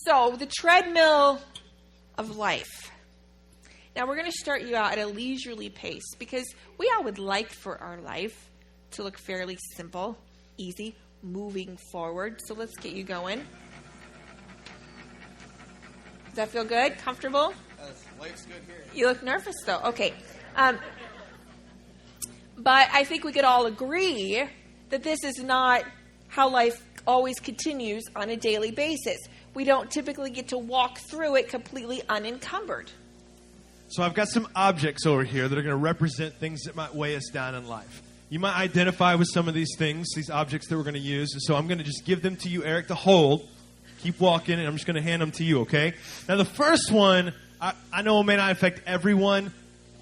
So, the treadmill of life. Now, we're going to start you out at a leisurely pace because we all would like for our life to look fairly simple, easy, moving forward. So, let's get you going. Does that feel good? Comfortable? Life's good here. You look nervous, though. Okay. But I think we could all agree that this is not how life always continues on a daily basis. We don't typically get to walk through it completely unencumbered. So I've got some objects over here that are going to represent things that might weigh us down in life. You might identify with some of these things, these objects that we're going to use. And so I'm going to just give them to you, Eric, to hold. Keep walking, and I'm just going to hand them to you, okay? Now, the first one, I know it may not affect everyone,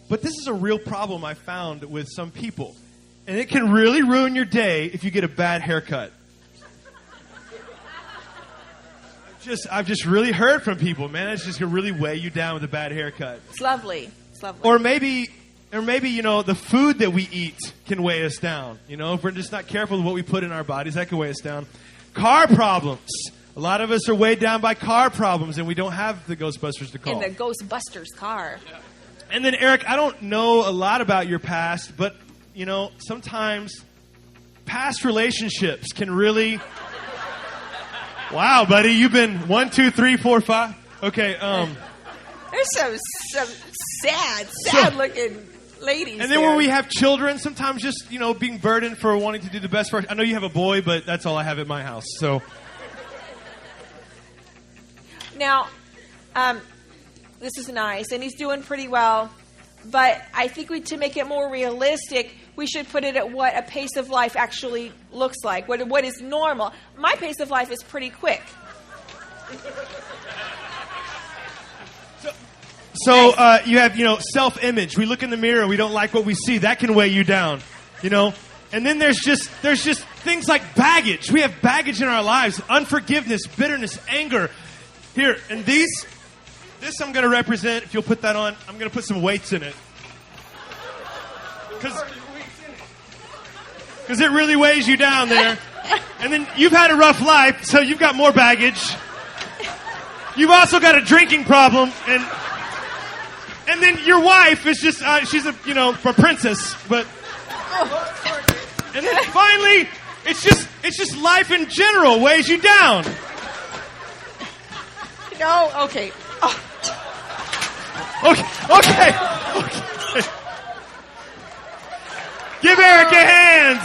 but this is a real problem I found with some people. And it can really ruin your day if you get a bad haircut. I've just really heard from people, man. It's just going to really weigh you down with a bad haircut. It's lovely. It's lovely. Or maybe, the food that we eat can weigh us down. If we're just not careful with what we put in our bodies, that can weigh us down. Car problems. A lot of us are weighed down by car problems, and we don't have the Ghostbusters to call. In the Ghostbusters car. Yeah. And then, Eric, I don't know a lot about your past, but, sometimes past relationships can really... Wow, buddy, you've been 1, 2, 3, 4, 5. Okay, There's some sad-looking ladies. And then when we have children, sometimes just, being burdened for wanting to do the best for us. I know you have a boy, but that's all I have at my house, so... Now, this is nice, and he's doing pretty well. But I think to make it more realistic, we should put it at what a pace of life actually looks like. What is normal? My pace of life is pretty quick. So you have, self-image. We look in the mirror and we don't like what we see. That can weigh you down, And then there's just things like baggage. We have baggage in our lives. Unforgiveness, bitterness, anger. Here, and this I'm going to represent. If you'll put that on, I'm going to put some weights in it. Because it really weighs you down there. And then you've had a rough life, so you've got more baggage. You've also got a drinking problem, and then your wife is just she's a princess, but and then finally it's just life in general weighs you down. No, okay. Oh. Okay. Give Eric a hand.